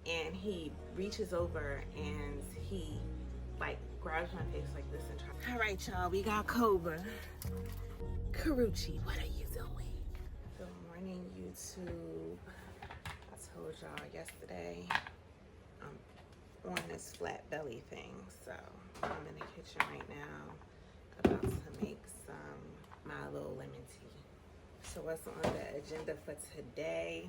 and he reaches over and he like grabs my face like this and tries. All right, y'all, we got Cobra. Karrueche, what are you doing? Good morning, YouTube. I told y'all yesterday I'm on this flat belly thing, so I'm in the kitchen right now about to make some my little lemon tea. So what's on the agenda for today?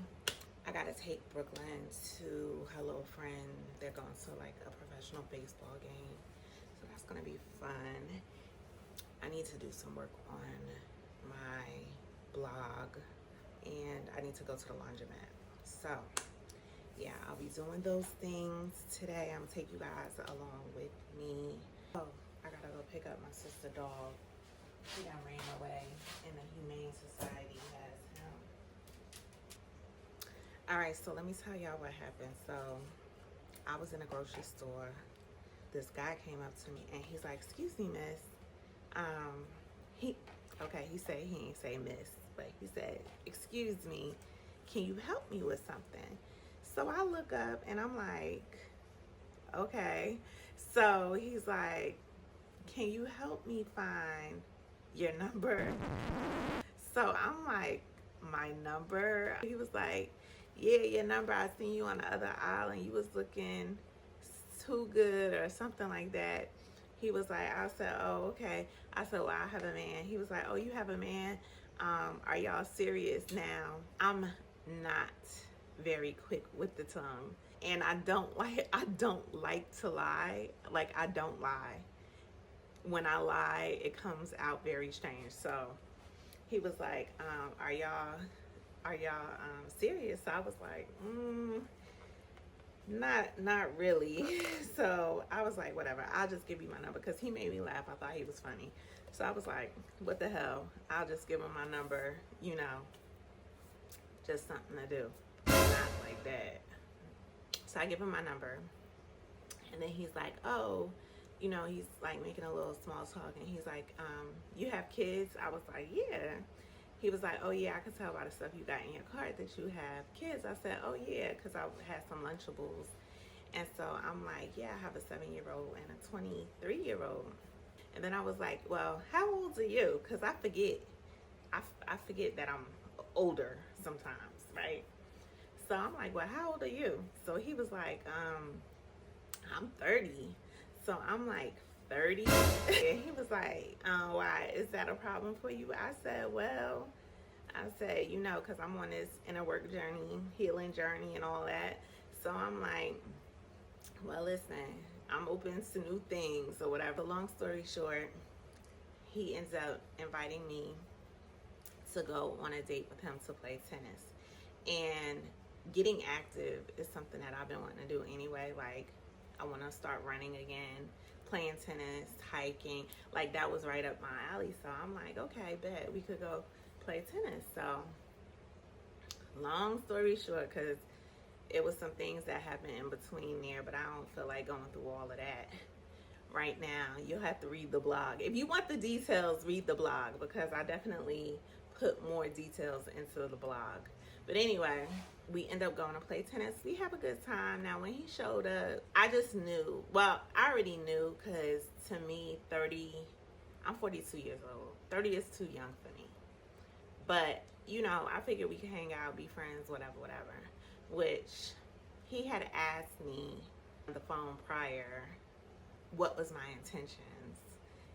I gotta take Brooklyn to her little friend. They're going to like a professional baseball game, so that's gonna be fun. I need to do some work on my blog, and I need to go to the laundromat. So yeah, I'll be doing those things today. I'm gonna take you guys along with me. Oh, I gotta go pick up my sister dog. He done ran away, and the Humane Society has him. All right, so let me tell y'all what happened. So I was in a grocery store. This guy came up to me and he's like, "Excuse me, miss." He said, he ain't say miss, but he said, "Excuse me, can you help me with something?" So I look up and I'm like, okay. So he's like, "Can you help me find your number?" So I'm like, "My number?" He was like, "Yeah, your number. I seen you on the other aisle and you was looking too good," or something like that. He was like, I said, "Oh, okay." I said, "Well, I have a man." He was like, "Oh, you have a man? Are y'all serious now?" I'm not very quick with the tongue, and I don't like to lie. Like, I don't lie. When I lie, it comes out very strange. So he was like, are y'all serious?" So I was like, not really. So I was like, whatever, I'll just give you my number, because he made me laugh. I thought he was funny. So I was like, what the hell, I'll just give him my number, just something to do, not like that. So I give him my number, and then he's like, "Oh," he's like making a little small talk, and he's like, "You have kids?" I was like, "Yeah." He was like, "Oh yeah, I can tell by the stuff you got in your cart that you have kids." I said, "Oh yeah," because I had some Lunchables. And so I'm like, "Yeah, I have a 7-year-old and a 23-year-old. And then I was like, "Well, how old are you?" Because I forget. I forget that I'm older sometimes, right? So I'm like, "Well, how old are you?" So he was like, "I'm 30. So I'm like, 30? And he was like, "Why? Is that a problem for you?" I said, "Well," I said, because I'm on this inner work journey, healing journey and all that. So I'm like, "Well, listen, I'm open to new things," or whatever. Long story short, he ends up inviting me to go on a date with him to play tennis. And getting active is something that I've been wanting to do anyway. Like, I want to start running again, playing tennis, hiking. Like, that was right up my alley. So I'm like, okay, bet we could go play tennis. So long story short, because it was some things that happened in between there, but I don't feel like going through all of that right now. You'll have to read the blog. If you want the details, read the blog, because I definitely put more details into the blog. But anyway, we end up going to play tennis. We have a good time. Now, when he showed up, I just knew. Well, I already knew, because to me, 30, I'm 42 years old. 30 is too young for me. But, I figured we could hang out, be friends, whatever. Which he had asked me on the phone prior what was my intentions,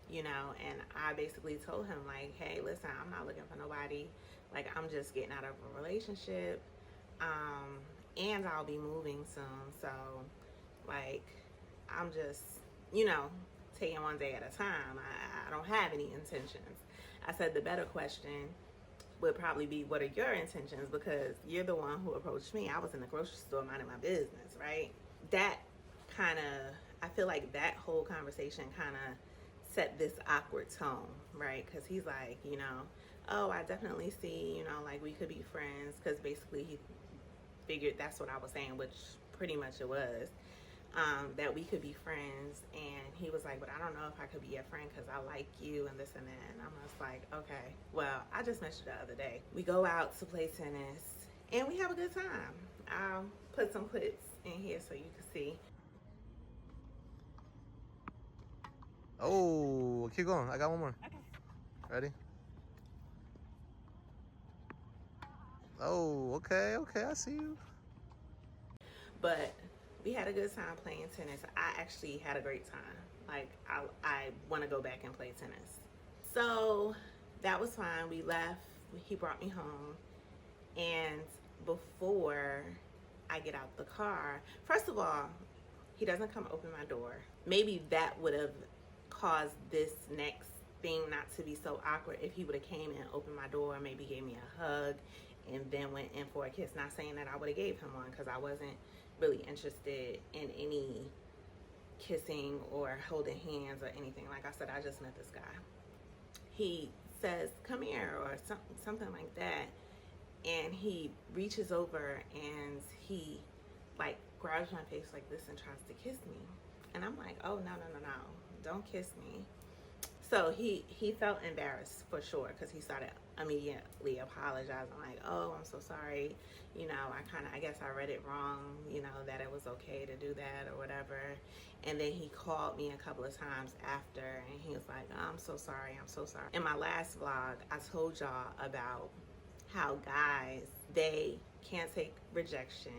and I basically told him, like, "Hey, listen, I'm not looking for nobody. Like, I'm just getting out of a relationship, and I'll be moving soon. So, like, I'm just, taking one day at a time. I don't have any intentions." I said the better question would probably be, what are your intentions? Because you're the one who approached me. I was in the grocery store minding my business, right? That I feel like that whole conversation kind of set this awkward tone, right? Because he's like, "Oh, I definitely see, like, we could be friends." Because basically he figured that's what I was saying, which pretty much it was. That we could be friends. And he was like, "But I don't know if I could be your friend because I like you and this and that." And I'm just like, okay, well, I just met you the other day. We go out to play tennis and we have a good time. I'll put some clips in here here so you can see. Oh, keep going. I got one more. Okay. Ready? Oh, okay, I see you. But we had a good time playing tennis. I actually had a great time. Like, I want to go back and play tennis. So that was fine. We left. He brought me home. And before I get out the car, first of all, he doesn't come open my door. Maybe that would have caused this next thing not to be so awkward if he would have came and opened my door, maybe gave me a hug, and then went in for a kiss. Not saying that I would have gave him one, because I wasn't really interested in any kissing or holding hands or anything. Like I said, I just met this guy. He says, "Come here," or something like that, and he reaches over and he like grabs my face like this and tries to kiss me. And I'm like, "Oh, no, don't kiss me." So he felt embarrassed for sure, because he started immediately apologizing, like, "Oh, I'm so sorry, you know, I guess I read it wrong, you know, that it was okay to do that or whatever." And then he called me a couple of times after, and he was like, "Oh, I'm so sorry. In my last vlog, I told y'all about how guys, they can't take rejection.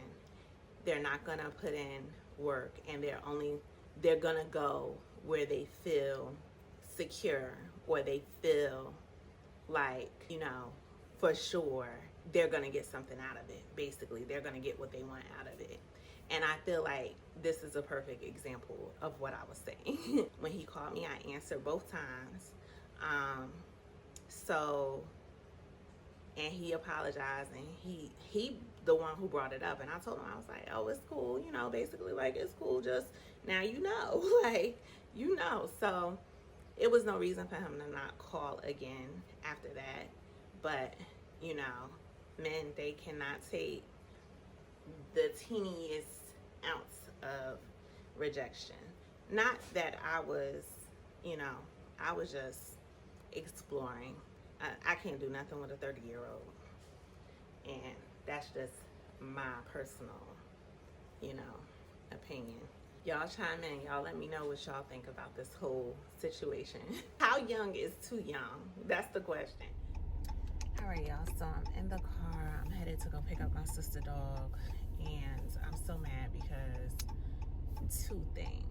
They're not gonna put in work, and they're gonna go where they feel secure, or they feel like, you know, for sure they're gonna get something out of it. Basically, they're gonna get what they want out of it." And I feel like this is a perfect example of what I was saying. When he called me, I answered both times. And he apologized, and he the one who brought it up. And I told him, I was like, "Oh, it's cool, you know, basically, like, it's cool, just now you know," like, you know. So it was no reason for him to not call again after that. But, you know, men, they cannot take the teeniest ounce of rejection. Not that I was, you know, I was just exploring. I can't do nothing with a 30-year-old. And that's just my personal, you know, opinion. Y'all chime in. Y'all let me know what y'all think about this whole situation. How young is too young? That's the question. All right, y'all. So I'm in the car. I'm headed to go pick up my sister dog. And I'm so mad because two things.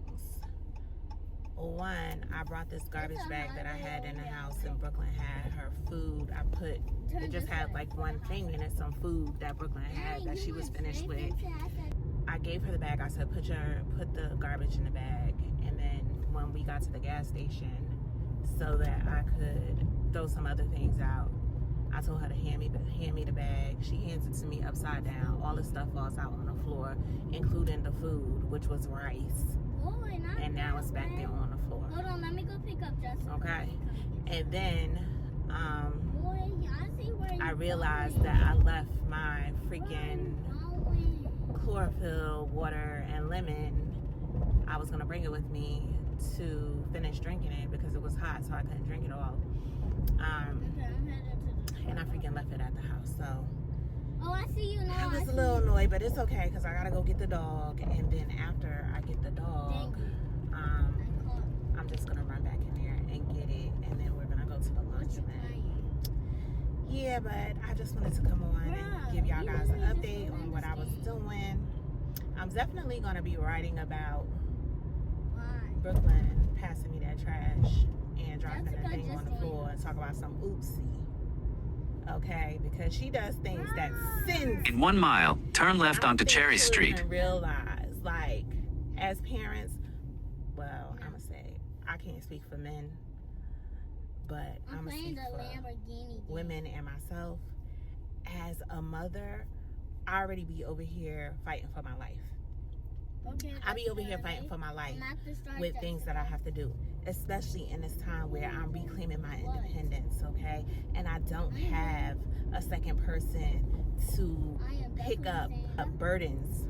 One, I brought this garbage bag that I had in the house, and Brooklyn had her food. It just had like one thing in it, some food that Brooklyn had that she was finished with. I gave her the bag. I said, put the garbage in the bag. And then when we got to the gas station, so that I could throw some other things out, I told her to hand me the bag. She hands it to me upside down. All the stuff falls out on the floor, including the food, which was rice. And now it's back there on the floor. Hold on, let me go pick up Jessica. Okay. And then I realized that I left my freaking chlorophyll, water, and lemon. I was gonna bring it with me to finish drinking it because it was hot, so I couldn't drink it all. And I freaking left it at the house. So oh, I see you now. I was a little annoyed, but it's okay because I gotta go get the dog. And then after I get the dog, I'm just gonna run back in there and get it, and then we're gonna go to the laundromat. Yeah, but I just wanted to come on and give y'all guys an update on what I was doing. I'm definitely gonna be writing about Brooklyn passing me that trash and dropping the thing on the floor, and talk about some oopsie. Okay, because she does things that sins. In 1 mile, turn left onto Cherry Street. Realize, like, as parents, well, I'm gonna say I can't speak for men, but I'm gonna speak for women and myself. As a mother, I already be over here fighting for my life. Okay, I be over here fighting for my life with things that I have to do, especially in this time where I'm reclaiming my independence, okay? And I don't have a second person to pick up burdens,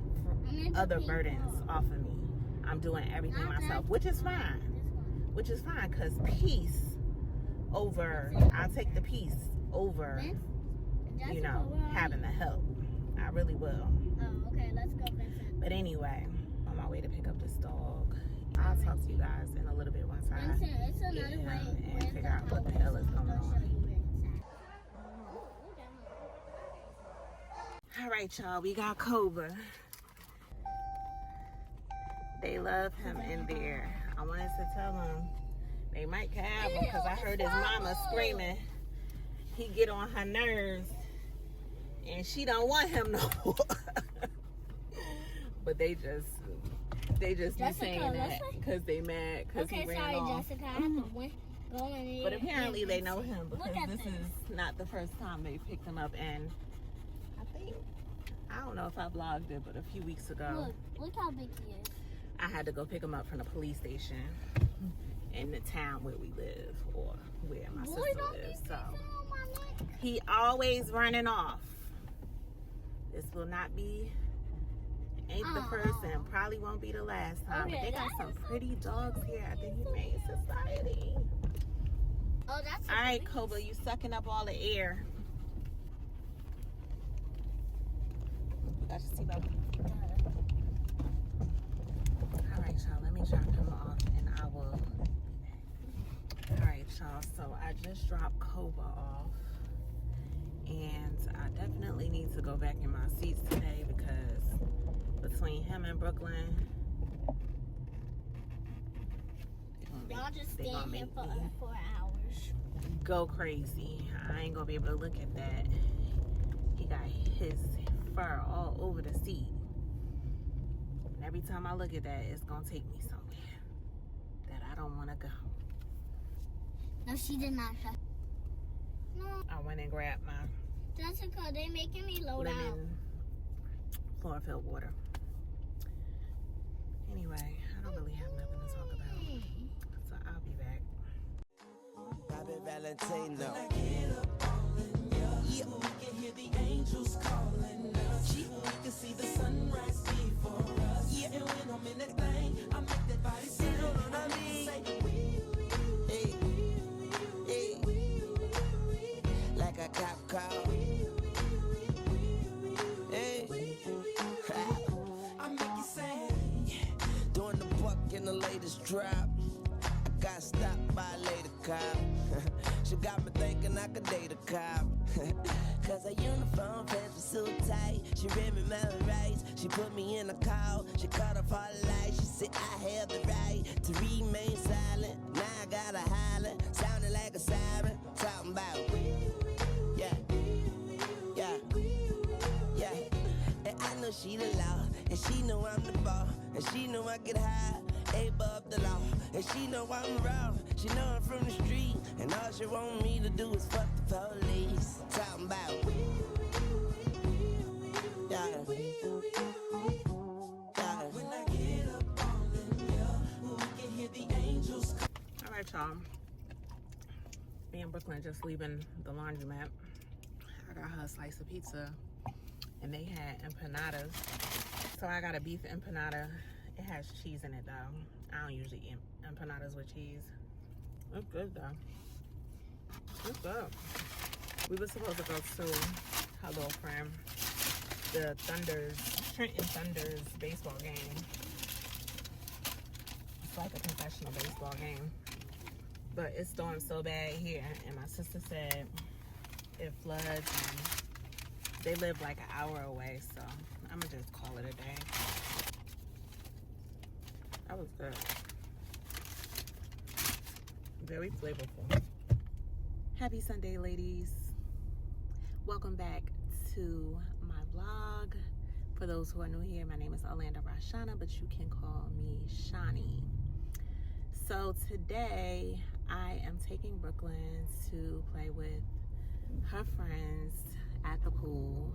other burdens off of me. I'm doing everything myself, which is fine. Which is fine, because peace over, I'll take the peace over, you know, having the help. I really will. Oh, okay, let's go, Vincent. But anyway, on my way to pick up this dog. I'll talk to you guys in a little bit once I It's get another him way. and figure out what the hell is going on. All right, y'all, we got Cobra. They love him in there. I wanted to tell them they might have him because I heard his mama screaming. He get on her nerves and she don't want him no more. But they just be saying that because they mad because he ran off. Jessica, I have to go in there. But apparently they know him because this this. is not the first time they picked him up. And I don't know if I vlogged it, but a few weeks ago, Look how big he is. I had to go pick him up from the police station in the town where we live, or where my sister lives. So he always running off. This will not be, ain't the first and probably won't be the last time. But they got some pretty dogs here at the Humane Society. Oh, that's all right, Cobra, you sucking up all the air. You got your seatbelt. All right, y'all, let me drop him off and I will. All right, y'all, so I just dropped Cobra off and I definitely need to go back in my seats today because between him and Brooklyn, y'all just stand here for 4 hours. Go crazy. I ain't gonna be able to look at that. He got his fur all over the seat. And every time I look at that, it's gonna take me somewhere that I don't wanna go. No, she did not. No. I went and grabbed my Jessica, they making me load out. lemon chlorophyll water. Anyway, I don't really have nothing to talk about. So I'll be back. Bobby Valentino. Yeah, we can hear the angels calling us. We can see the sunrise before us. Yeah, and when I'm in that thing, I make that body sing. You know what I mean? Hey, like a cop call. Hey, I make you say, doing the buck in the latest drop. I got stopped by a lady cop. She got me thinking I could date a cop. Cause her uniform pants were so tight. She read me my rights. She put me in a call. She cut off all the lights. She said I have the right to remain silent. Now I gotta holler, sounding like a siren. Talking about, yeah, yeah, yeah. And I know she the law, and she know I'm the ball, and she know I get high, above the law, and she know I'm wrong. She know I'm from the street, and all she want me to do is fuck the police. Talking about, yeah, yeah. When I get up all in here, we can hear the angels. All right, y'all. Me and Brooklyn just leaving the laundromat. I got her a slice of pizza, and they had empanadas. So I got a beef empanada. It has cheese in it, though. I don't usually eat empanadas with cheese. It's good, though. It's good. We were supposed to go to her little friend, the Trenton Thunders baseball game. It's like a professional baseball game. But it stormed so bad here, and my sister said it floods, and they live like an hour away, so I'm gonna just call it a day. That was good. Very flavorful. Happy Sunday, ladies. Welcome back to my vlog. For those who are new here, my name is Orlando Rashana, but you can call me Shani. So today I am taking Brooklyn to play with her friends at the pool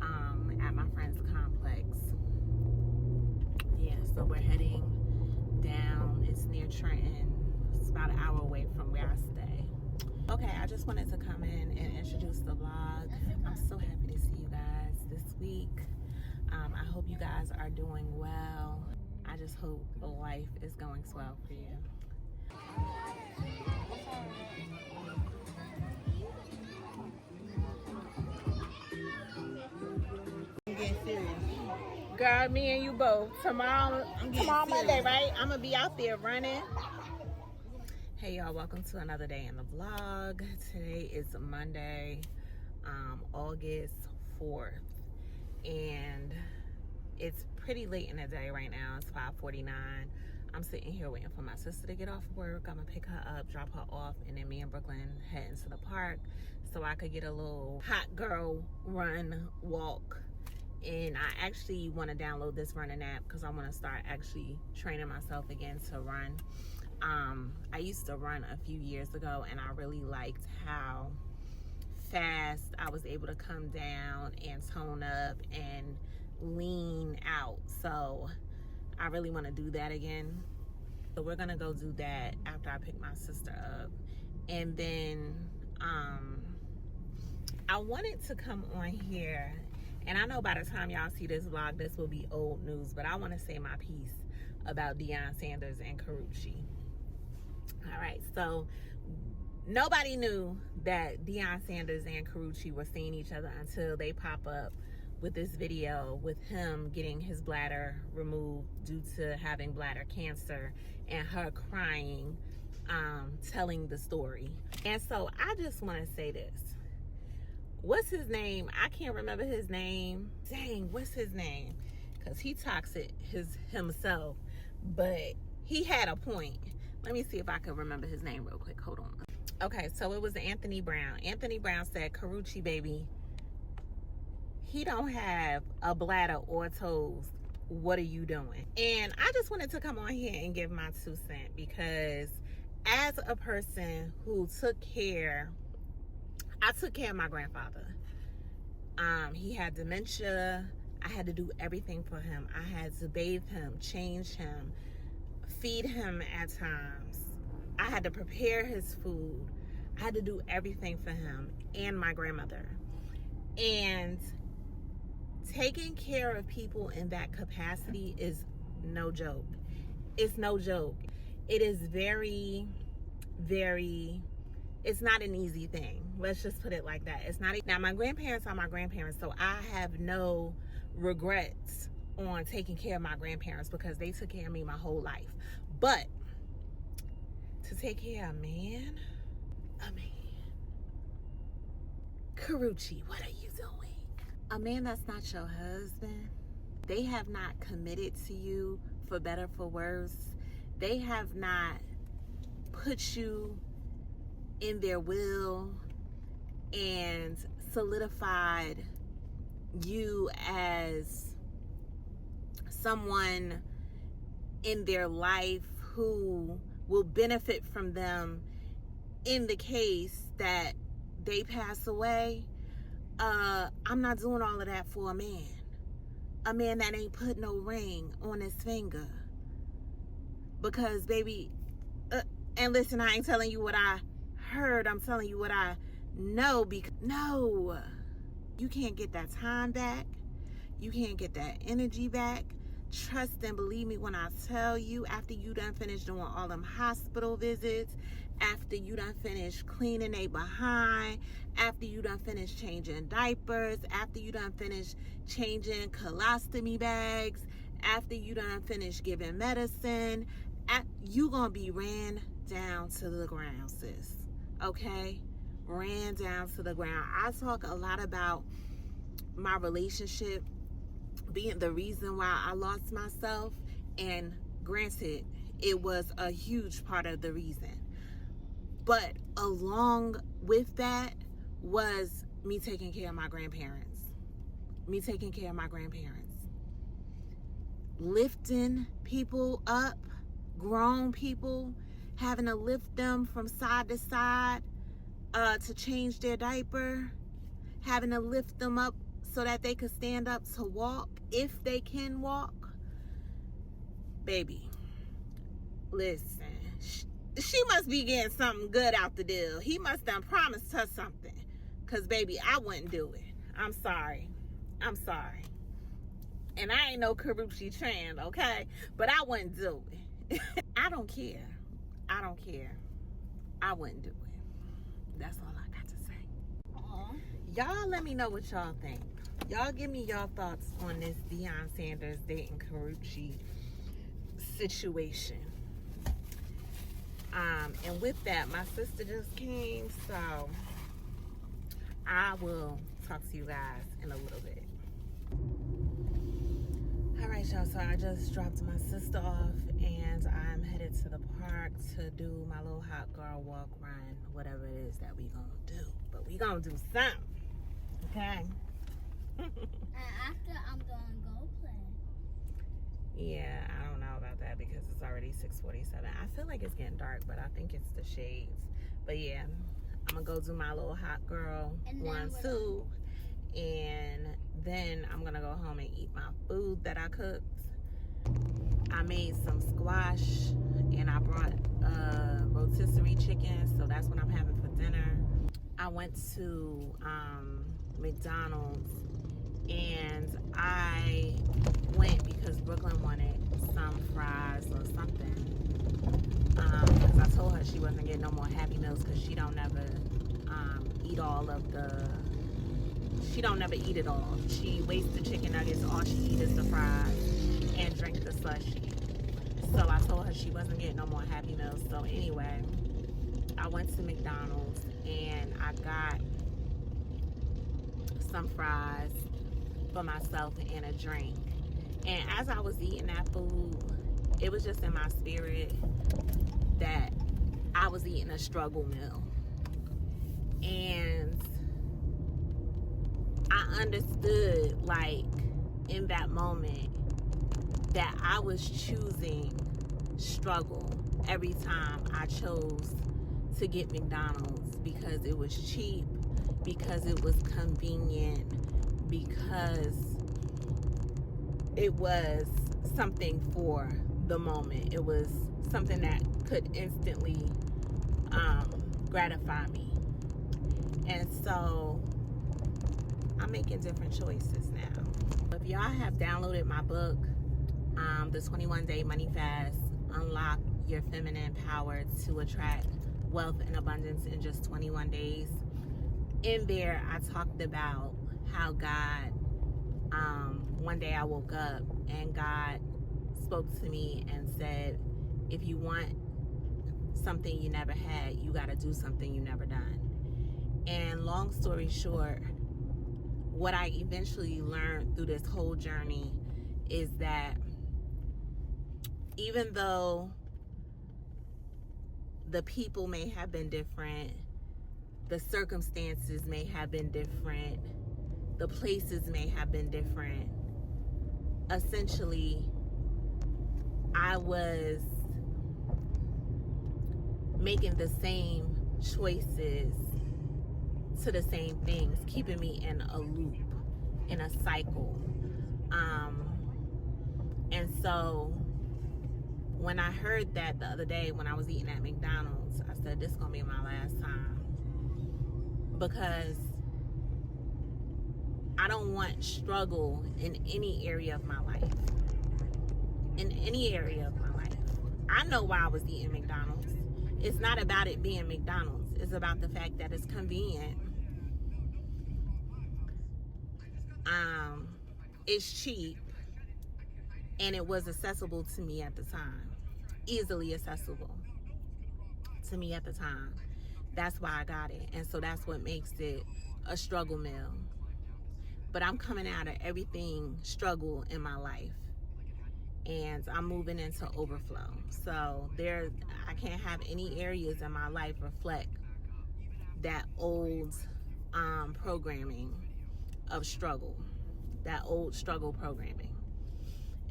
at my friend's complex. Yeah, so we're heading down. It's near Trenton. It's about an hour away from where I stay. Okay, I just wanted to come in and introduce the vlog. I'm so happy to see you guys this week. I hope you guys are doing well. I just hope life is going swell for you. I'm getting serious. Girl, me and you both. Tomorrow Monday, right? I'm gonna be out there running. Hey y'all, welcome to another day in the vlog. Today is Monday, August 4th, and it's pretty late in the day right now. It's 5:49. I'm sitting here waiting for my sister to get off work. I'm gonna pick her up, drop her off, and then me and Brooklyn head into the park so I could get a little hot girl run walk. And I actually want to download this running app because I want to start actually training myself again to run. I used to run a few years ago, and I really liked how fast I was able to come down and tone up and lean out. So I really want to do that again. So we're gonna go do that after I pick my sister up. And then I wanted to come on here, and I know by the time y'all see this vlog, this will be old news, but I want to say my piece about Deion Sanders and Karrueche. All right, so nobody knew that Deion Sanders and Karrueche were seeing each other until they pop up with this video with him getting his bladder removed due to having bladder cancer, and her crying, telling the story. And so I just want to say this. What's his name? I can't remember his name. Dang, what's his name? Because he talks it himself, but he had a point. Let me see if I can remember his name real quick. Hold on. Okay, so it was Anthony Brown. Anthony Brown said, Karrueche, baby, he don't have a bladder or toes. What are you doing? And I just wanted to come on here and give my 2 cents, because as a person who I took care of my grandfather. He had dementia. I had to do everything for him. I had to bathe him, change him, feed him at times. I had to prepare his food. I had to do everything for him and my grandmother. And taking care of people in that capacity is no joke. It's no joke. It is very, very, it's not an easy thing. Let's just put it like that. It's not. Now, my grandparents are my grandparents, so I have no regrets on taking care of my grandparents because they took care of me my whole life. But to take care of a man, Karrueche, what are you doing? A man that's not your husband. They have not committed to you for better, for worse. They have not put you in their will and solidified you as someone in their life who will benefit from them in the case that they pass away. I'm not doing all of that for a man that ain't put no ring on his finger. Because baby, and listen, I ain't telling you what I heard, I'm telling you what I know. Because no, you can't get that time back. You can't get that energy back. Trust and believe me when I tell you, after you done finished doing all them hospital visits, after you done finished cleaning they behind, after you done finished changing diapers, after you done finished changing colostomy bags, after you done finished giving medicine, you gonna be ran down to the ground, sis. Okay? Ran down to the ground. I talk a lot about my relationship being the reason why I lost myself, and granted, it was a huge part of the reason. But along with that was me taking care of my grandparents. Me taking care of my grandparents. Lifting people up, grown people, having to lift them from side to side to change their diaper, having to lift them up so that they could stand up to walk, if they can walk. Baby, listen, she must be getting something good out the deal. He must have promised her something, because baby, I wouldn't do it. I'm sorry. And I ain't no Karrueche fan, okay? But I wouldn't do it. I don't care. I wouldn't do it. That's all I got to say. Aww. Y'all let me know what y'all think. Y'all give me y'all thoughts on this Deion Sanders Karrueche situation. And with that, my sister just came, so I will talk to you guys in a little bit. All right, y'all, so I just dropped my sister off and I'm headed to the park to do my little hot girl walk, run, whatever it is that we gonna do. But we gonna do something, okay? And after, I'm gonna go play. Yeah, I don't know about that because it's already 6:47. I feel like it's getting dark, but I think it's the shades. But yeah, I'm gonna go do my little hot girl And 1, 2, and then I'm gonna go home and eat my food that I cooked. I made some squash and I brought rotisserie chicken, so that's what I'm having for dinner. I went to McDonald's and I went because Brooklyn wanted some fries or something. Because I told her she wasn't getting no more Happy Meals because she don't never eat all of the. She don't never eat it all. She wastes the chicken nuggets. All she eats is the fries and drink the slushy. So I told her she wasn't getting no more Happy Meals. So anyway, I went to McDonald's and I got some fries for myself and a drink. And as I was eating that food, it was just in my spirit that I was eating a struggle meal. And I understood, like, in that moment that I was choosing struggle every time I chose to get McDonald's because it was cheap, because it was convenient, because it was something for the moment. It was something that could instantly gratify me. And so I'm making different choices now. If y'all have downloaded my book, the 21-Day Money Fast, Unlock Your Feminine Power to Attract Wealth and Abundance in Just 21 Days, in there I talked about how God, one day I woke up and God spoke to me and said, if you want something you never had, you got to do something you never done. And long story short, what I eventually learned through this whole journey is that even though the people may have been different, the circumstances may have been different, the places may have been different, essentially, I was making the same choices to the same things, keeping me in a loop, in a cycle. And so when I heard that the other day when I was eating at McDonald's, I said, this is gonna be my last time, because I don't want struggle in any area of my life. In any area of my life. I know why I was eating McDonald's. It's not about it being McDonald's. It's about the fact that it's convenient. It's cheap. And it was accessible to me at the time. Easily accessible to me at the time. That's why I got it. And so that's what makes it a struggle meal. But I'm coming out of everything struggle in my life. And I'm moving into overflow. So I can't have any areas in my life reflect that old programming of struggle, that old struggle programming.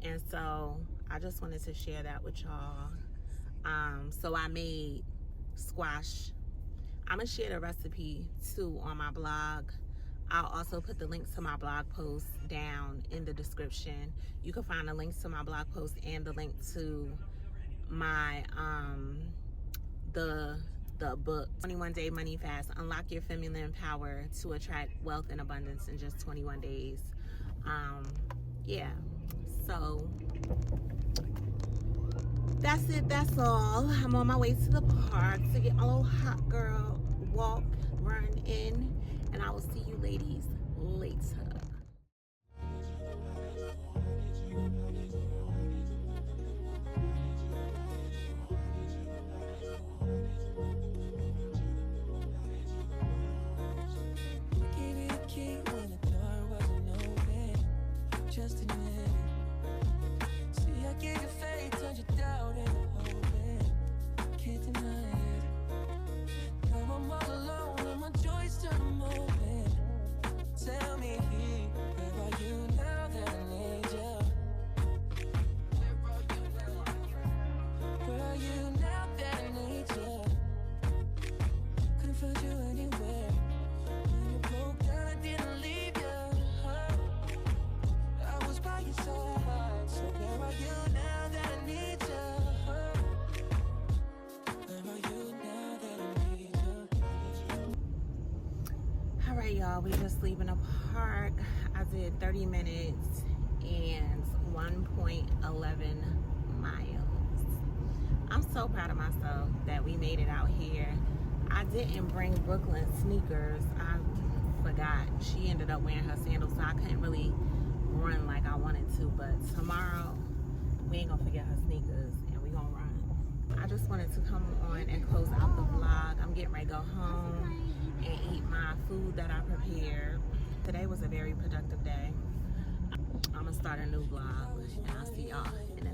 And so I just wanted to share that with y'all. So I made squash. I'm gonna share the recipe too on my blog. I'll also put the links to my blog post down in the description. You can find the links to my blog post and the link to my the book, 21-Day Money Fast, Unlock Your Feminine Power to Attract Wealth and Abundance in Just 21 Days. Yeah, so that's it, that's all. I'm on my way to the park to get my little hot girl walk, run in, and I will see you ladies later. Alright, y'all, we just leaving the park. I did 30 minutes and 1.11 miles. I'm so proud of myself that we made it out here. I didn't bring Brooklyn sneakers. I forgot. She ended up wearing her sandals, so I couldn't really run like I wanted to. But tomorrow, we ain't gonna forget her sneakers and we gonna run. I just wanted to come on and close out the vlog. I'm getting ready to go home and eat my food that I prepared. Today was a very productive day. I'm gonna start a new vlog and I'll see y'all in the